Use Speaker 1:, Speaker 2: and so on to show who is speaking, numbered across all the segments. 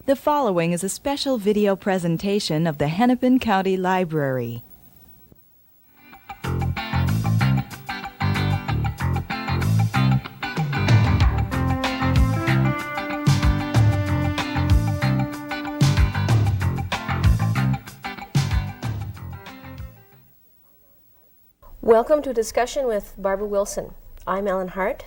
Speaker 1: The following is a special video presentation of the Hennepin County Library.
Speaker 2: Welcome to a discussion with Barbara Wilson. I'm Ellen Hart.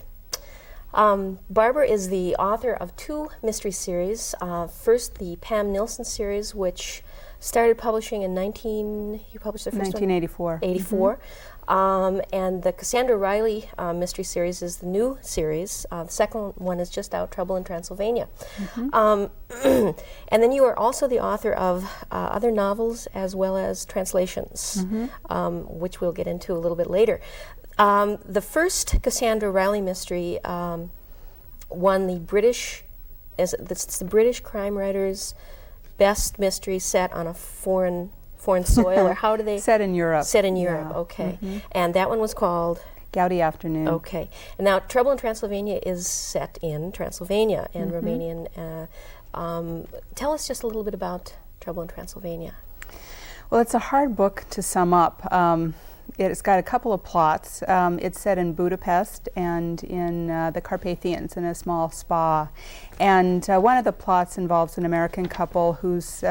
Speaker 2: Barbara is the author of two mystery series. First, the Pam Nilsson series, which started publishing in you published the first
Speaker 3: 1984.
Speaker 2: one? 1984. And the Cassandra Riley mystery series is the new series. The second one is just out, Trouble in Transylvania. And then you are also the author of other novels as well as translations, which we'll get into a little bit later. The first Cassandra Riley mystery won the British, it's the British crime writers' best mystery set on a foreign soil, or how do they?
Speaker 3: Set in Europe.
Speaker 2: Set in Europe,
Speaker 3: Yeah.
Speaker 2: okay. And that one was called?
Speaker 3: Gaudy Afternoon.
Speaker 2: Okay. And now Trouble in Transylvania is set in Transylvania and Romanian. Tell us just a little bit about Trouble in Transylvania.
Speaker 3: Well, it's a hard book to sum up. It's got a couple of plots. It's set in Budapest and in the Carpathians in a small spa. And one of the plots involves an American couple who's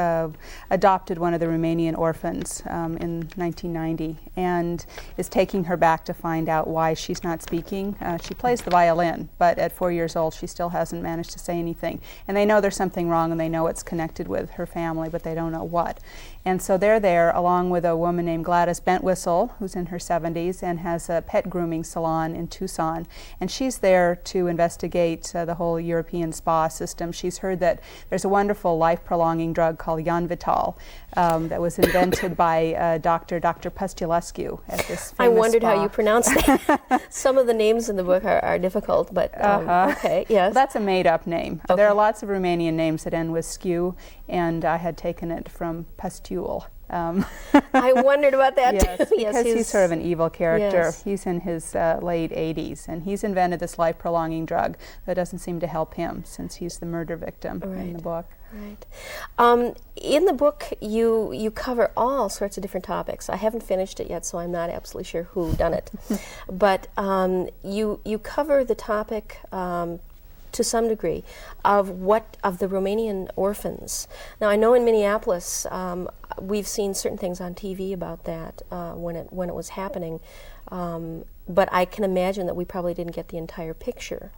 Speaker 3: adopted one of the Romanian orphans in 1990 and is taking her back to find out why she's not speaking. She plays the violin, but at 4 years old she still hasn't managed to say anything. And they know there's something wrong and they know it's connected with her family, but they don't know what. And so they're there along with a woman named Gladys Bentwistle, who's in her 70s and has a pet grooming salon in Tucson. And she's there to investigate the whole European spa system. She's heard that there's a wonderful life-prolonging drug called Yanvital that was invented by Dr. Pustulescu at this famous
Speaker 2: I wondered
Speaker 3: spa.
Speaker 2: how you pronounce that. Some of the names in the book are difficult, but okay, yes.
Speaker 3: Well, that's a made-up name.
Speaker 2: Okay.
Speaker 3: There are lots of Romanian names that end with skew, and I had taken it from Pustule.
Speaker 2: I wondered about that
Speaker 3: yes,
Speaker 2: too.
Speaker 3: because he's sort of an evil character.
Speaker 2: Yes.
Speaker 3: He's in his late 80s, and he's invented this life-prolonging drug that doesn't seem to help him since he's the murder victim in the book.
Speaker 2: Right. In the book, you cover all sorts of different topics. I haven't finished it yet, so I'm not absolutely sure who done it. But you cover the topic to some degree of the Romanian orphans. Now I know in Minneapolis we've seen certain things on TV about that when it was happening, but I can imagine that we probably didn't get the entire picture.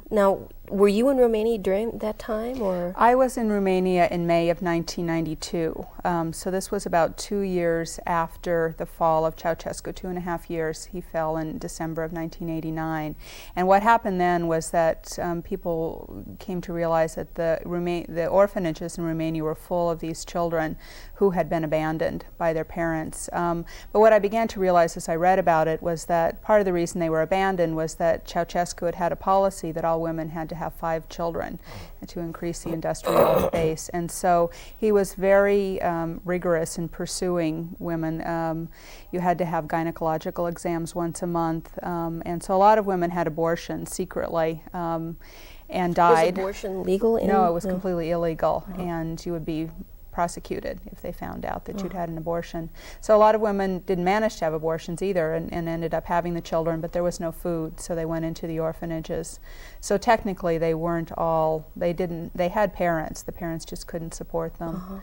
Speaker 2: Now, were you in Romania during that time, or?
Speaker 3: I was in Romania in May of 1992, so this was about 2 years after the fall of Ceausescu, 2.5 years. He fell in December of 1989. And what happened then was that people came to realize that the orphanages in Romania were full of these children who had been abandoned by their parents. But what I began to realize as I read about it was that part of the reason they were abandoned was that Ceausescu had a policy that all women had to have 5 children to increase the industrial base. And so he was very rigorous in pursuing women. You had to have gynecological exams once a month. And so a lot of women had abortions secretly and died.
Speaker 2: Was abortion legal?
Speaker 3: No, it was completely illegal. And you would be prosecuted if they found out that you'd had an abortion. So a lot of women didn't manage to have abortions either and ended up having the children, but there was no food, so they went into the orphanages. So technically they weren't all, they had parents, the parents just couldn't support them.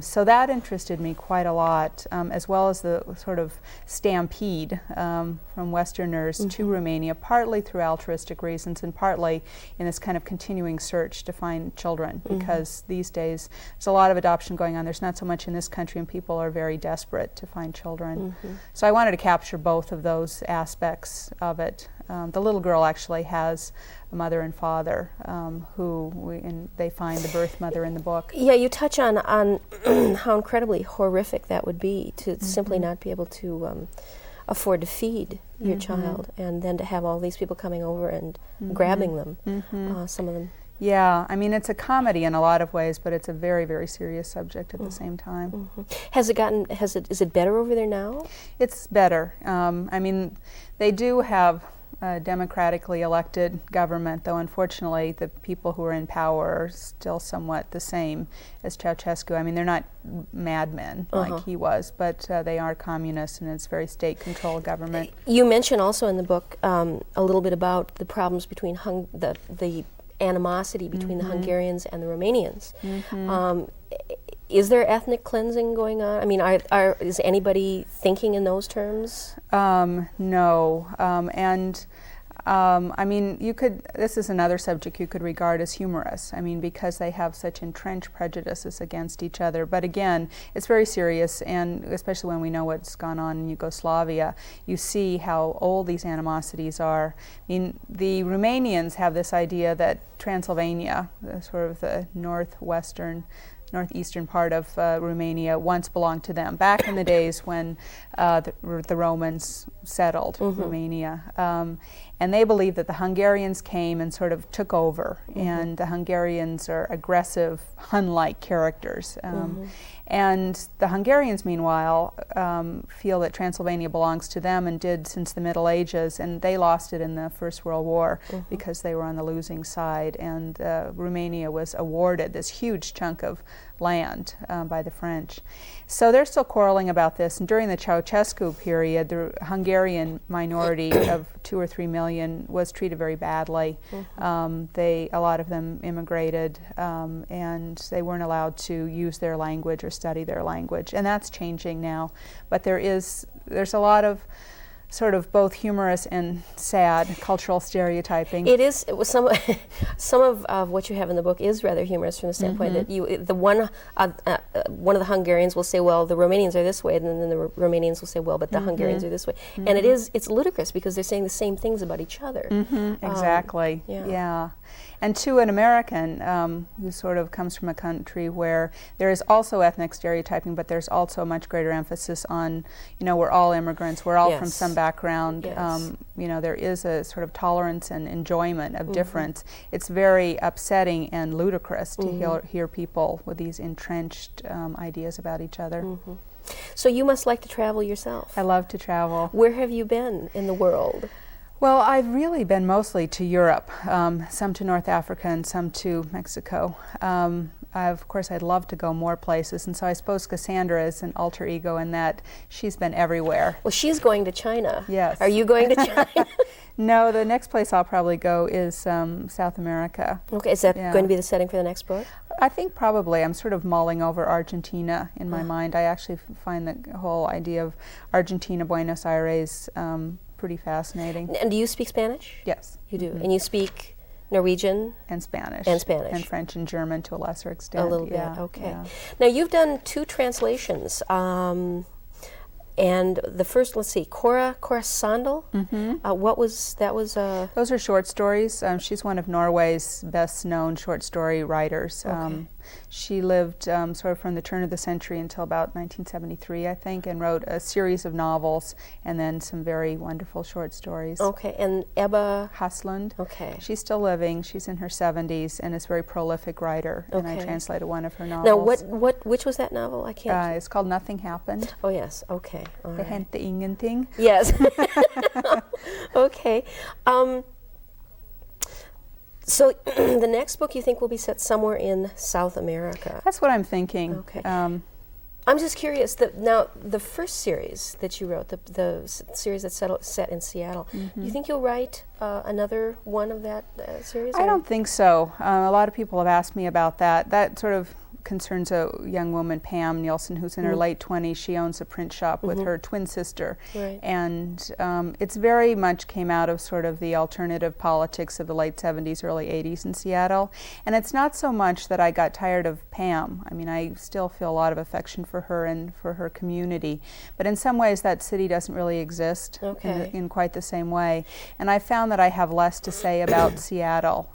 Speaker 3: So that interested me quite a lot, as well as the sort of stampede from Westerners to Romania, partly through altruistic reasons and partly in this kind of continuing search to find children, because these days there's a lot of adoption going on. There's not so much in this country, and people are very desperate to find children. So I wanted to capture both of those aspects of it. The little girl actually has a mother and father they find the birth mother in the book.
Speaker 2: Yeah, you touch on how incredibly horrific that would be to simply not be able to afford to feed your child, and then to have all these people coming over and grabbing them, some of them.
Speaker 3: Yeah, I mean, it's a comedy in a lot of ways, but it's a very, very serious subject at the same time.
Speaker 2: Is it better over there now?
Speaker 3: It's better. I mean, they do have democratically elected government, though unfortunately the people who are in power are still somewhat the same as Ceausescu. I mean, they're not madmen like he was, but they are communists, and it's very state-controlled government.
Speaker 2: You mention also in the book a little bit about the problems between the animosity between the Hungarians and the Romanians. Is there ethnic cleansing going on? I mean, is anybody thinking in those terms?
Speaker 3: No, I mean, this is another subject you could regard as humorous. I mean, because they have such entrenched prejudices against each other. But again, it's very serious, and especially when we know what's gone on in Yugoslavia, you see how old these animosities are. I mean, the Romanians have this idea that Transylvania, sort of the northeastern part of Romania, once belonged to them, back in the days when the Romans settled Romania. And they believe that the Hungarians came and sort of took over, and the Hungarians are aggressive, Hun-like characters. And the Hungarians, meanwhile, feel that Transylvania belongs to them and did since the Middle Ages, and they lost it in the First World War because they were on the losing side, and Romania was awarded this huge chunk of land by the French. So they're still quarreling about this, and during the Ceausescu period, the Hungarian minority of 2 or 3 million was treated very badly. A lot of them immigrated, and they weren't allowed to use their language or study their language, and that's changing now. But there's a lot of sort of both humorous and sad cultural stereotyping.
Speaker 2: It is. It was some of what you have in the book is rather humorous from the standpoint that one of the Hungarians will say, well, the Romanians are this way, and then the Romanians will say, well, but the Hungarians are this way, and it's ludicrous because they're saying the same things about each other.
Speaker 3: Exactly. Yeah. And to an American who sort of comes from a country where there is also ethnic stereotyping, but there's also a much greater emphasis on, we're all immigrants, we're all from some background. There is a sort of tolerance and enjoyment of difference. It's very upsetting and ludicrous to hear people with these entrenched ideas about each other.
Speaker 2: So you must like to travel yourself.
Speaker 3: I love to travel.
Speaker 2: Where have you been in the world?
Speaker 3: Well, I've really been mostly to Europe, some to North Africa and some to Mexico. Of course, I'd love to go more places, and so I suppose Cassandra is an alter ego in that she's been everywhere.
Speaker 2: Well, she's going to China.
Speaker 3: Yes.
Speaker 2: Are you going to China?
Speaker 3: No, the next place I'll probably go is South America.
Speaker 2: Okay, is that going to be the setting for the next book?
Speaker 3: I think probably. I'm sort of mulling over Argentina in my mind. I actually find the whole idea of Argentina, Buenos Aires, pretty fascinating.
Speaker 2: And do you speak Spanish?
Speaker 3: Yes.
Speaker 2: You do. And you speak Norwegian?
Speaker 3: And Spanish.
Speaker 2: And Spanish.
Speaker 3: And French and German to a lesser extent.
Speaker 2: A little bit, okay. Yeah. Now you've done 2 translations. And the first, let's see, Cora Sandal.
Speaker 3: Those are short stories. She's one of Norway's best-known short story writers.
Speaker 2: Okay.
Speaker 3: She lived sort of from the turn of the century until about 1973, I think, and wrote a series of novels and then some very wonderful short stories.
Speaker 2: Okay, and Ebba
Speaker 3: Haslund.
Speaker 2: Okay.
Speaker 3: She's still living. She's in her 70s and is a very prolific writer.
Speaker 2: Okay.
Speaker 3: And I translated one of her novels.
Speaker 2: Now, which was that novel? I can't.
Speaker 3: It's called Nothing Happened.
Speaker 2: Oh yes. Okay. All
Speaker 3: Det
Speaker 2: right.
Speaker 3: hände ingenting.
Speaker 2: Yes. Okay. So the next book you think will be set somewhere in South America?
Speaker 3: That's what I'm thinking.
Speaker 2: Okay. I'm just curious. Now, the first series that you wrote, the series that's set in Seattle, you think you'll write another one of that series?
Speaker 3: I don't think so. A lot of people have asked me about that. That sort of concerns a young woman, Pam Nielsen, who's in her late 20s. She owns a print shop with her twin sister.
Speaker 2: Right.
Speaker 3: And it's very much came out of sort of the alternative politics of the late 70s, early 80s in Seattle. And it's not so much that I got tired of Pam. I mean, I still feel a lot of affection for her and for her community. But in some ways, that city doesn't really exist in quite the same way. And I found that I have less to say about Seattle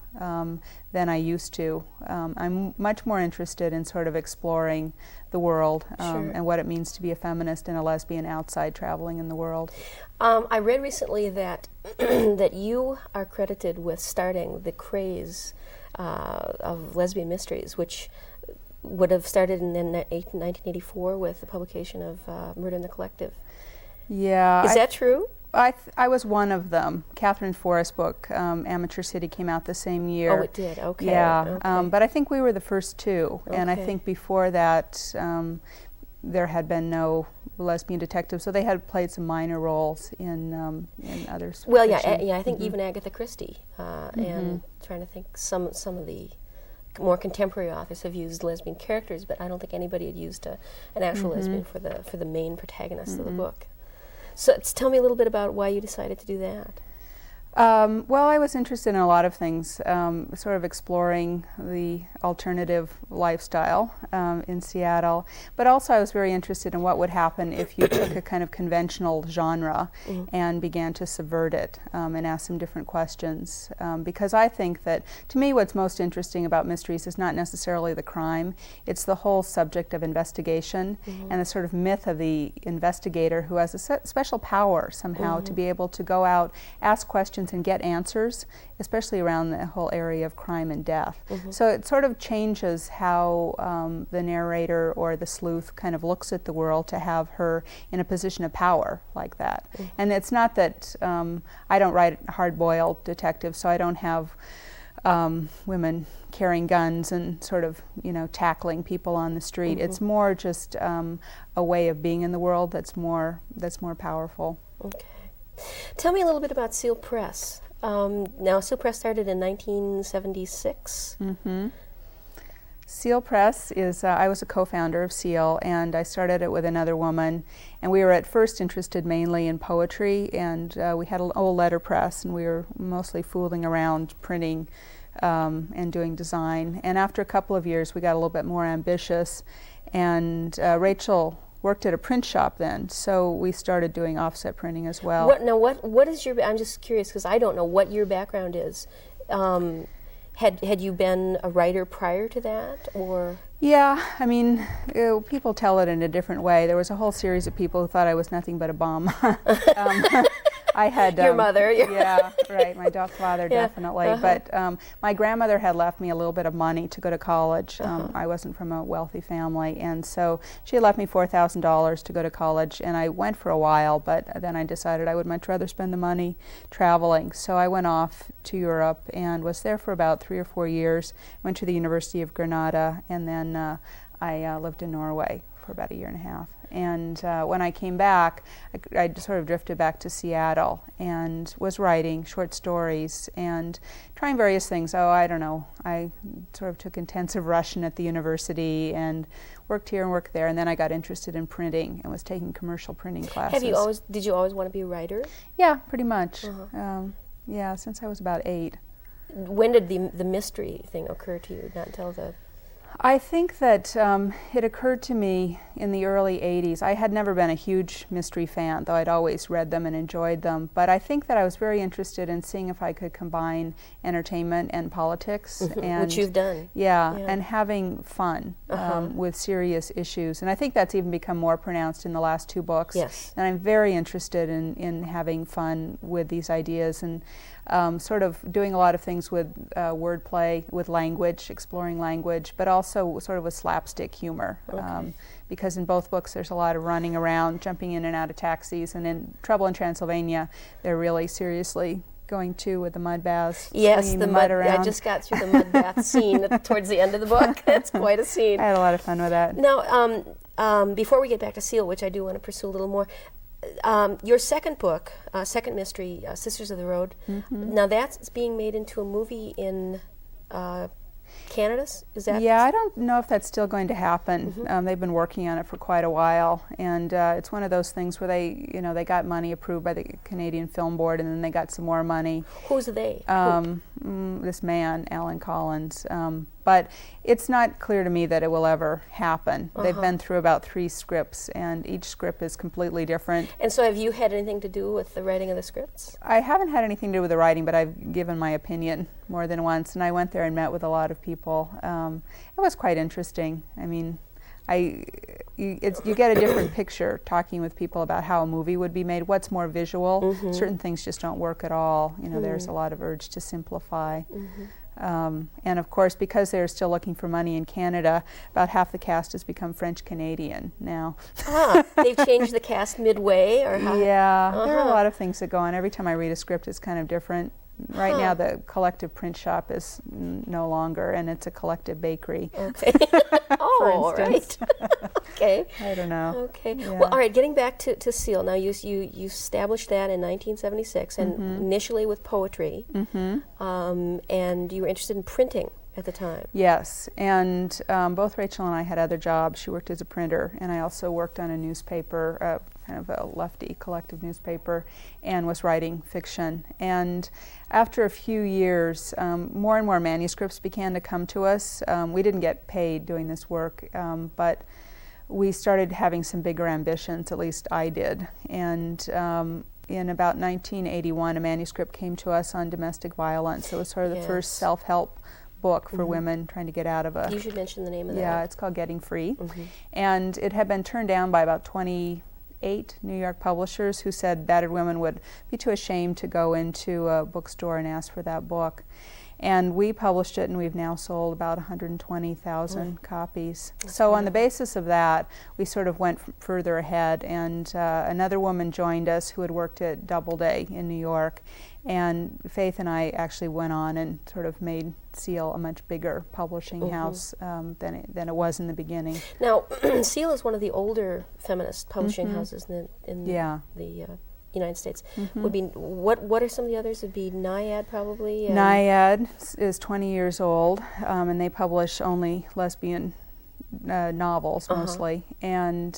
Speaker 3: than I used to. I'm much more interested in sort of exploring the world and what it means to be a feminist and a lesbian outside traveling in the world.
Speaker 2: I read recently that that you are credited with starting the craze of lesbian mysteries, which would have started in 1984 with the publication of Murder in the Collective.
Speaker 3: Yeah.
Speaker 2: Is that true?
Speaker 3: I was one of them. Catherine Forrest's book, Amateur City, came out the same year.
Speaker 2: Oh, it did. Okay.
Speaker 3: Yeah,
Speaker 2: Okay.
Speaker 3: but I think we were the first two, and I
Speaker 2: Okay.
Speaker 3: think before that there had been no lesbian detectives, so they had played some minor roles in others.
Speaker 2: Well, yeah,
Speaker 3: fiction.
Speaker 2: I think even Agatha Christie, and trying to think some of the more contemporary authors have used lesbian characters, but I don't think anybody had used an actual lesbian for the main protagonist of the book. So tell me a little bit about why you decided to do that.
Speaker 3: Well, I was interested in a lot of things, sort of exploring the alternative lifestyle in Seattle, but also I was very interested in what would happen if you took a kind of conventional genre and began to subvert it and ask some different questions. Because I think that, to me, what's most interesting about mysteries is not necessarily the crime, it's the whole subject of investigation and the sort of myth of the investigator who has a special power somehow to be able to go out, ask questions, and get answers, especially around the whole area of crime and death. So it sort of changes how the narrator or the sleuth kind of looks at the world to have her in a position of power like that. And it's not that I don't write hard-boiled detectives, so I don't have women carrying guns and sort of, tackling people on the street. It's more just a way of being in the world that's more powerful.
Speaker 2: Okay. Tell me a little bit about Seal Press. Now, Seal Press started in 1976.
Speaker 3: Seal Press is, I was a co-founder of Seal, and I started it with another woman, and we were at first interested mainly in poetry, and we had an old letterpress, and we were mostly fooling around printing and doing design. And after a couple of years, we got a little bit more ambitious, and Rachel worked at a print shop then, so we started doing offset printing as well.
Speaker 2: What is your? I'm just curious because I don't know what your background is. Had you been a writer prior to that, or?
Speaker 3: Yeah, I mean, people tell it in a different way. There was a whole series of people who thought I was nothing but a bum. I had
Speaker 2: Your mother.
Speaker 3: Yeah, right. My father definitely. But my grandmother had left me a little bit of money to go to college. I wasn't from a wealthy family, and so she had left me $4,000 to go to college. And I went for a while, but then I decided I would much rather spend the money traveling. So I went off to Europe and was there for about 3 or 4 years. Went to the University of Granada, and then I lived in Norway for about 1.5 years. And when I came back, I sort of drifted back to Seattle and was writing short stories and trying various things. Oh, I don't know. I sort of took intensive Russian at the university and worked here and worked there. And then I got interested in printing and was taking commercial printing classes.
Speaker 2: Did you always want to be a writer?
Speaker 3: Yeah, pretty much. Yeah, since I was about 8.
Speaker 2: When did the mystery thing occur to you? Not until the.
Speaker 3: I think that it occurred to me in the early 80s. I had never been a huge mystery fan, though I'd always read them and enjoyed them. But I think that I was very interested in seeing if I could combine entertainment and politics. And,
Speaker 2: which you've done.
Speaker 3: Yeah, and having fun with serious issues. And I think that's even become more pronounced in the last 2 books.
Speaker 2: Yes.
Speaker 3: And I'm very interested in having fun with these ideas and sort of doing a lot of things with wordplay, with language, exploring language, but also sort of with slapstick humor. Because in both books there's a lot of running around, jumping in and out of taxis, and in Trouble in Transylvania they're really seriously going to with the mud baths.
Speaker 2: Yes,
Speaker 3: the mud around.
Speaker 2: I just got through the mud bath scene towards the end of the book. That's quite a scene.
Speaker 3: I had a lot of fun with that.
Speaker 2: Now, before we get back to Seal, which I do want to pursue a little more, your second book, second mystery, Sisters of the Road, now that's being made into a movie in Canada, is that?
Speaker 3: Yeah, I don't know if that's still going to happen. They've been working on it for quite a while, and it's one of those things where they got money approved by the Canadian Film Board, and then they got some more money.
Speaker 2: Who's they?
Speaker 3: This man, Alan Collins. But it's not clear to me that it will ever happen. They've been through about 3 scripts, and each script is completely different.
Speaker 2: And so have you had anything to do with the writing of the scripts?
Speaker 3: I haven't had anything to do with the writing, but I've given my opinion more than once, and I went there and met with a lot of people. It was quite interesting. I mean, you get a different picture talking with people about how a movie would be made, what's more visual. Certain things just don't work at all. There's a lot of urge to simplify. And of course, because they're still looking for money in Canada, about half the cast has become French-Canadian now.
Speaker 2: They've changed the cast midway, or how?
Speaker 3: Yeah, there are a lot of things that go on. Every time I read a script, it's kind of different. Right now, the collective print shop is no longer, and it's a collective bakery.
Speaker 2: Okay. Oh,
Speaker 3: for instance.
Speaker 2: right. Okay.
Speaker 3: I don't know.
Speaker 2: Okay.
Speaker 3: Yeah.
Speaker 2: Well, all right. Getting back to Seal. Now, you established that in 1976, and initially with poetry, and you were interested in printing at the time.
Speaker 3: Yes, and both Rachel and I had other jobs. She worked as a printer, and I also worked on a newspaper, kind of a lefty collective newspaper, and was writing fiction. And after a few years, more and more manuscripts began to come to us. We didn't get paid doing this work, but we started having some bigger ambitions, at least I did. And in about 1981, a manuscript came to us on domestic violence. It was sort of the first self-help book for women trying to get out of a...
Speaker 2: You should mention the name of that.
Speaker 3: Yeah, it's called Getting Free. And it had been turned down by about 28 New York publishers who said battered women would be too ashamed to go into a bookstore and ask for that book. And we published it, and we've now sold about 120,000 copies. So on the basis of that, we sort of went further ahead, and another woman joined us who had worked at Doubleday in New York, and Faith and I actually went on and sort of made Seal a much bigger publishing house than it was in the beginning.
Speaker 2: Now, Seal is one of the older feminist publishing houses in the United States. Would be what are some of the others? Would be Naiad probably.
Speaker 3: Naiad is 20 years old, and they publish only lesbian novels mostly. And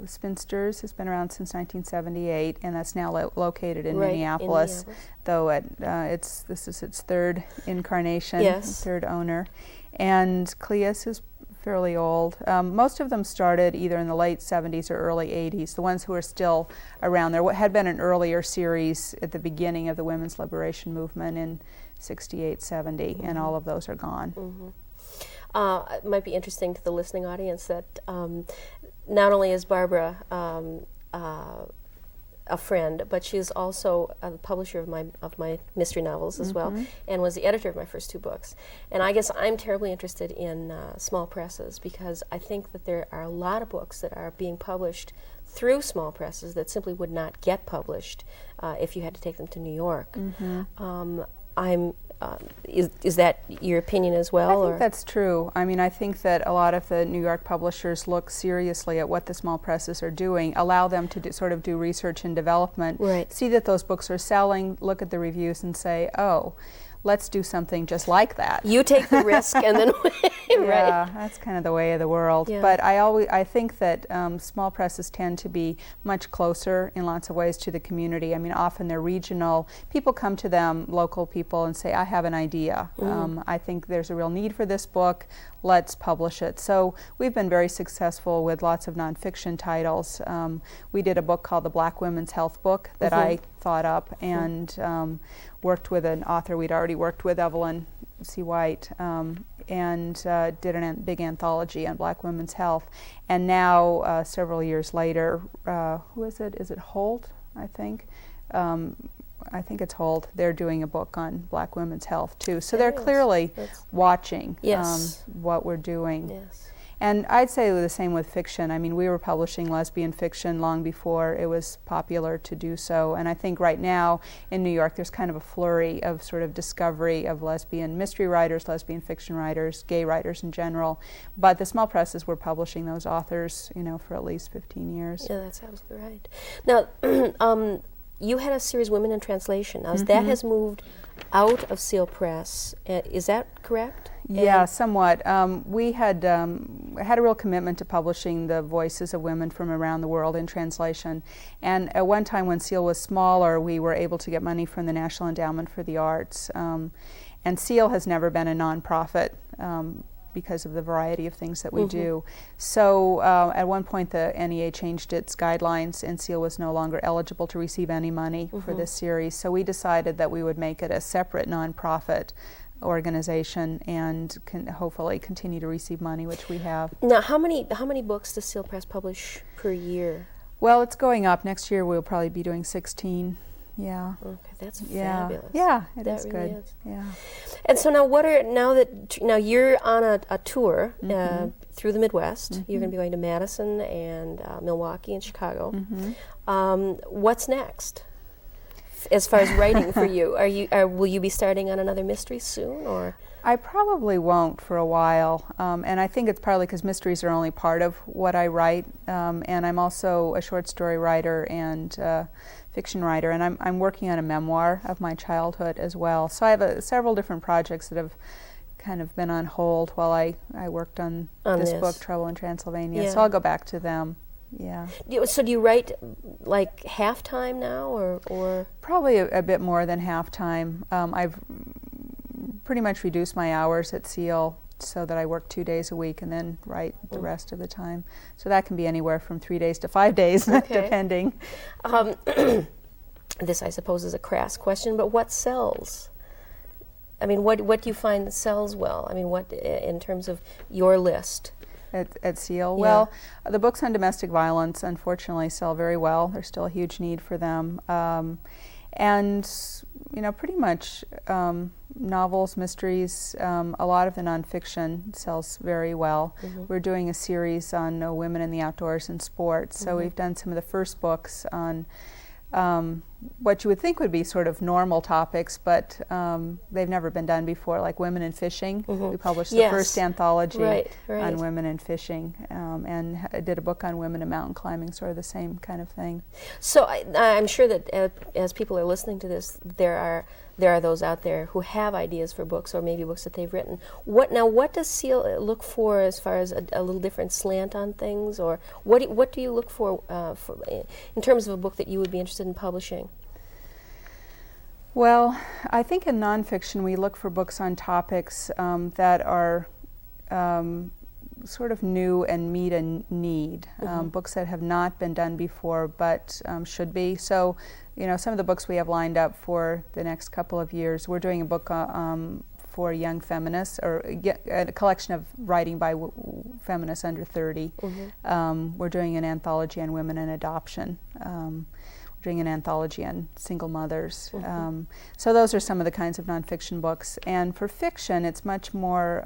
Speaker 3: Spinsters has been around since 1978, and that's now located in Minneapolis. Though this is its third incarnation, third owner. And Cleus is fairly old. Most of them started either in the late 70s or early 80s. The ones who are still around, there had been an earlier series at the beginning of the women's liberation movement in 68, 70, and all of those are gone.
Speaker 2: It might be interesting to the listening audience that not only is Barbara a friend, but she is also a publisher of my mystery novels as well, and was the editor of my first two books. And I guess I'm terribly interested in small presses, because I think that there are a lot of books that are being published through small presses that simply would not get published if you had to take them to New York. Is that your opinion as well?
Speaker 3: I think that's true. I mean, I think that a lot of the New York publishers look seriously at what the small presses are doing, allow them to sort of do research and development, see that those books are selling, look at the reviews and say, oh, let's do something just like that.
Speaker 2: You take the risk and then
Speaker 3: Yeah, that's kind of the way of the world.
Speaker 2: Yeah.
Speaker 3: But I think that small presses tend to be much closer in lots of ways to the community. I mean, often they're regional. People come to them, local people, and say, I have an idea. I think there's a real need for this book. Let's publish it. So we've been very successful with lots of nonfiction titles. We did a book called The Black Women's Health Book that I thought up, and worked with an author we'd already worked with, Evelyn C. White, and did a big anthology on Black women's health. And now, several years later, who is it? Is it Holt, I think? I think it's Holt. They're doing a book on Black women's health, too. So they're clearly watching what we're doing.
Speaker 2: Yes.
Speaker 3: And I'd say the same with fiction. I mean, we were publishing lesbian fiction long before it was popular to do so. And I think right now in New York there's kind of a flurry of sort of discovery of lesbian mystery writers, lesbian fiction writers, gay writers in general. But the small presses were publishing those authors, you know, for at least 15 years.
Speaker 2: Yeah, that's absolutely right. Now, you had a series, Women in Translation. Now, that has moved out of Seal Press. Is that correct?
Speaker 3: Yeah, somewhat. We had a real commitment to publishing the voices of women from around the world in translation. And at one time when Seal was smaller, we were able to get money from the National Endowment for the Arts. And Seal has never been a nonprofit because of the variety of things that we do. So at one point the NEA changed its guidelines, and Seal was no longer eligible to receive any money for this series. So we decided that we would make it a separate nonprofit organization and can hopefully continue to receive money, which we have.
Speaker 2: Now, how many books does Seal Press publish per year?
Speaker 3: Well, it's going up. Next year we'll probably be doing 16 Yeah.
Speaker 2: Okay, that's
Speaker 3: Yeah.
Speaker 2: fabulous.
Speaker 3: Yeah, it
Speaker 2: That
Speaker 3: is
Speaker 2: really
Speaker 3: good.
Speaker 2: is.
Speaker 3: Yeah.
Speaker 2: And so now you're on a tour through the Midwest. You're going to be going to Madison and Milwaukee and Chicago. What's next? As far as writing for you, will you be starting on another mystery soon, or?
Speaker 3: I probably won't for a while, and I think it's partly because mysteries are only part of what I write, and I'm also a short story writer and fiction writer, and I'm working on a memoir of my childhood as well. So I have several different projects that have kind of been on hold while I worked on this book, Trouble in Transylvania.
Speaker 2: Yeah.
Speaker 3: So I'll go back to them. Yeah.
Speaker 2: So do you write like half time now, or?
Speaker 3: Probably a bit more than half time. I've pretty much reduced my hours at Seal so that I work 2 days a week and then write the rest of the time. So that can be anywhere from 3 days to 5 days, depending.
Speaker 2: This, I suppose, is a crass question, but what sells? I mean, what do you find that sells well? I mean, what in terms of your list?
Speaker 3: At Seal?
Speaker 2: Yeah.
Speaker 3: Well, the books on domestic violence, unfortunately, sell very well. There's still a huge need for them. And, pretty much novels, mysteries, a lot of the nonfiction sells very well. We're doing a series on women in the outdoors and sports. So we've done some of the first books on what you would think would be sort of normal topics, but they've never been done before, like women in fishing. We published the first anthology on women in fishing, and did a book on women in mountain climbing, sort of the same kind of thing.
Speaker 2: So I'm sure that as people are listening to this, there are those out there who have ideas for books, or maybe books that they've written. What does Seal look for as far as a little different slant on things, or what do you look for in terms of a book that you would be interested in publishing?
Speaker 3: Well, I think in nonfiction we look for books on topics that are sort of new and meet a need, books that have not been done before but should be. So, some of the books we have lined up for the next couple of years, we're doing a book for young feminists, or a collection of writing by feminists under 30. We're doing an anthology on women and adoption. Doing an anthology on single mothers. So those are some of the kinds of nonfiction books. And for fiction, it's much more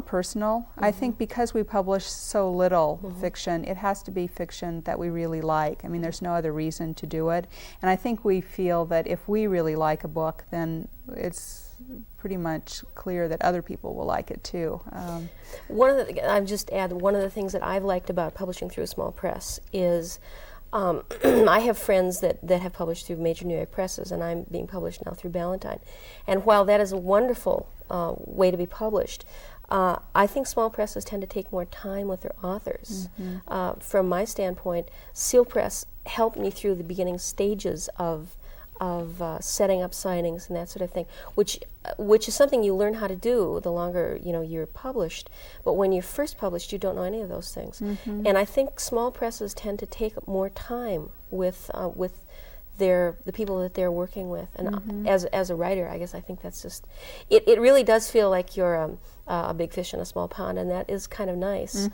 Speaker 3: personal. I think because we publish so little fiction, it has to be fiction that we really like. I mean, there's no other reason to do it. And I think we feel that if we really like a book, then it's pretty much clear that other people will like it too.
Speaker 2: One of the things that I've liked about publishing through a small press is I have friends that have published through major New York presses, and I'm being published now through Ballantine. And while that is a wonderful way to be published, I think small presses tend to take more time with their authors. From my standpoint, Seal Press helped me through the beginning stages of setting up signings and that sort of thing, which is something you learn how to do the longer you're published. But when you're first published, you don't know any of those things. And I think small presses tend to take more time with the people that they're working with. And as a writer, I guess I think that's just it really does feel like you're a big fish in a small pond, and that is kind of nice,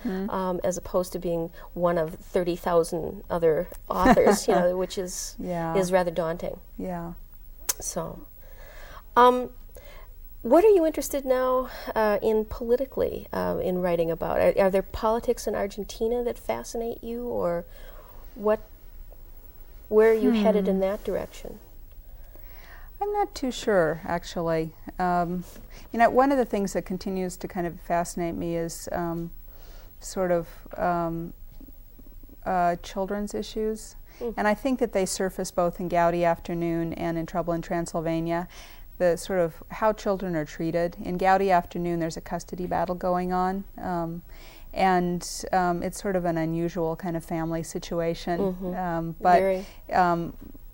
Speaker 2: as opposed to being one of 30,000 other authors, which is rather daunting.
Speaker 3: Yeah.
Speaker 2: So, what are you interested now in politically in writing about? Are there politics in Argentina that fascinate you, or where are you headed in that direction?
Speaker 3: I'm not too sure, actually. One of the things that continues to kind of fascinate me is children's issues. And I think that they surface both in Gowdy Afternoon and in Trouble in Transylvania, the sort of how children are treated. In Gowdy Afternoon, there's a custody battle going on. And it's sort of an unusual kind of family situation. But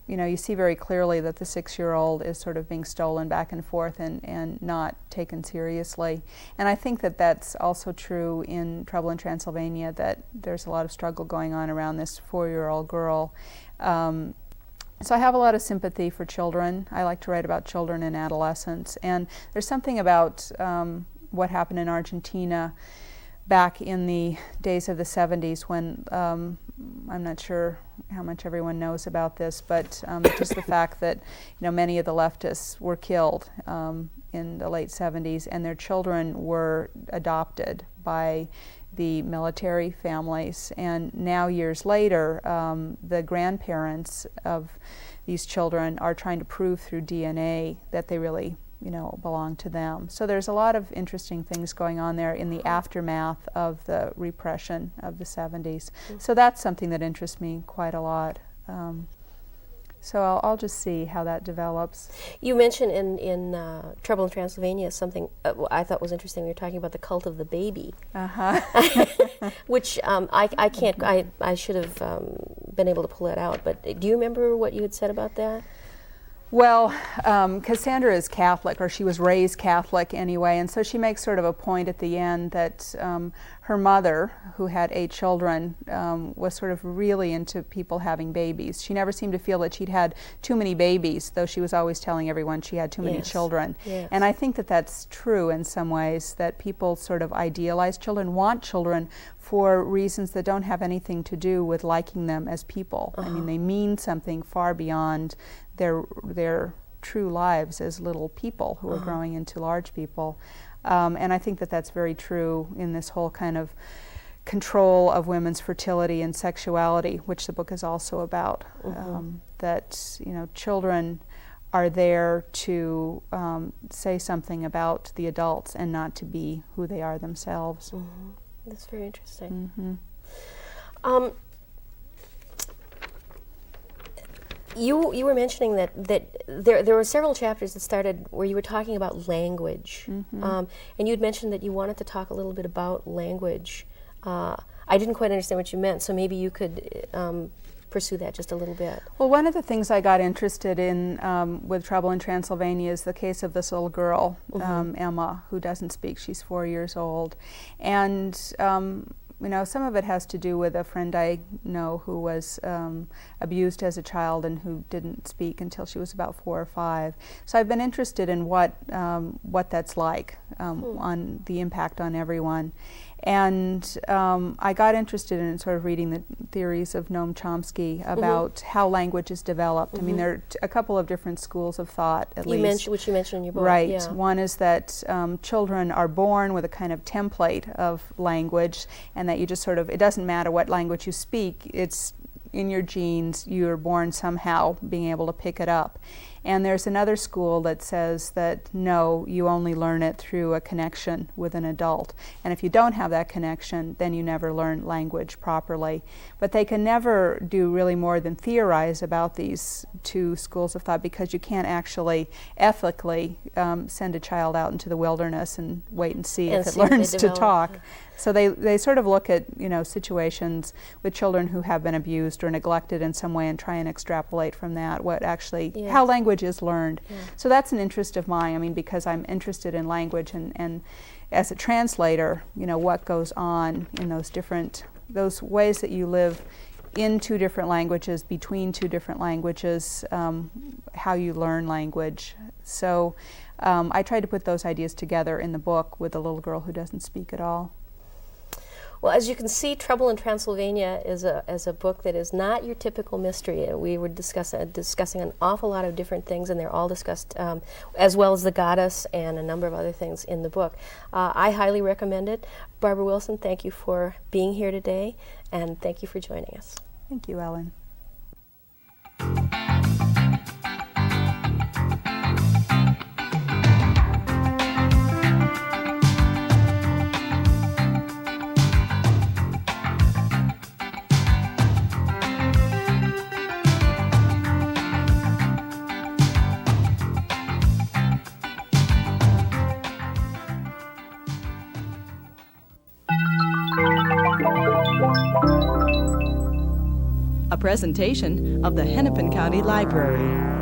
Speaker 3: you see very clearly that the 6-year-old is sort of being stolen back and forth and not taken seriously. And I think that that's also true in Trouble in Transylvania, that there's a lot of struggle going on around this 4-year-old girl. So I have a lot of sympathy for children. I like to write about children and adolescents. And there's something about what happened in Argentina back in the days of the 70s when, I'm not sure how much everyone knows about this, but just the fact that many of the leftists were killed in the late 70s, and their children were adopted by the military families. And now, years later, the grandparents of these children are trying to prove through DNA that they really belong to them. So there's a lot of interesting things going on there in the aftermath of the repression of the 70s. So that's something that interests me quite a lot. So I'll just see how that develops.
Speaker 2: You mentioned in Trouble in Transylvania something I thought was interesting. We were talking about the cult of the baby, which I should have been able to pull that out. But do you remember what you had said about that?
Speaker 3: Well, Cassandra is Catholic, or she was raised Catholic anyway, and so she makes sort of a point at the end that her mother, who had 8 children, was sort of really into people having babies. She never seemed to feel that she'd had too many babies, though she was always telling everyone she had too many children.
Speaker 2: Yes.
Speaker 3: And I think that that's true in some ways, that people sort of idealize children, want children for reasons that don't have anything to do with liking them as people. I mean, they mean something far beyond their true lives as little people who are growing into large people. And I think that that's very true in this whole kind of control of women's fertility and sexuality, which the book is also about. That children are there to say something about the adults and not to be who they are themselves.
Speaker 2: That's very interesting. You were mentioning that there were several chapters that started where you were talking about language, and you'd mentioned that you wanted to talk a little bit about language. I didn't quite understand what you meant, so maybe you could pursue that just a little bit.
Speaker 3: Well, one of the things I got interested in with Trouble in Transylvania is the case of this little girl, Emma, who doesn't speak. She's 4 years old, and some of it has to do with a friend I know who was abused as a child and who didn't speak until she was about 4 or 5. So I've been interested in what that's like, on the impact on everyone. And I got interested in sort of reading the theories of Noam Chomsky about how language is developed. I mean, there are a couple of different schools of thought, at least.
Speaker 2: Which you mentioned in your book.
Speaker 3: Right.
Speaker 2: Yeah.
Speaker 3: One is that children are born with a kind of template of language, and that you just sort of, it doesn't matter what language you speak, it's in your genes, you're born somehow being able to pick it up. And there's another school that says that no, you only learn it through a connection with an adult. And if you don't have that connection, then you never learn language properly. But they can never do really more than theorize about these two schools of thought, because you can't actually ethically send a child out into the wilderness and wait and see if it learns to talk. So they sort of look at situations with children who have been abused or neglected in some way and try and extrapolate from that what actually, how language is learned. So that's an interest of mine, I mean, because I'm interested in language and as a translator, what goes on in those ways that you live in 2 different languages, between 2 different languages, how you learn language. So I tried to put those ideas together in the book with a little girl who doesn't speak at all.
Speaker 2: Well, as you can see, Trouble in Transylvania is a book that is not your typical mystery. We were discussing an awful lot of different things, and they're all discussed, as well as the goddess and a number of other things in the book. I highly recommend it. Barbara Wilson, thank you for being here today, and thank you for joining us.
Speaker 3: Thank you, Ellen.
Speaker 1: A presentation of the Hennepin County Library.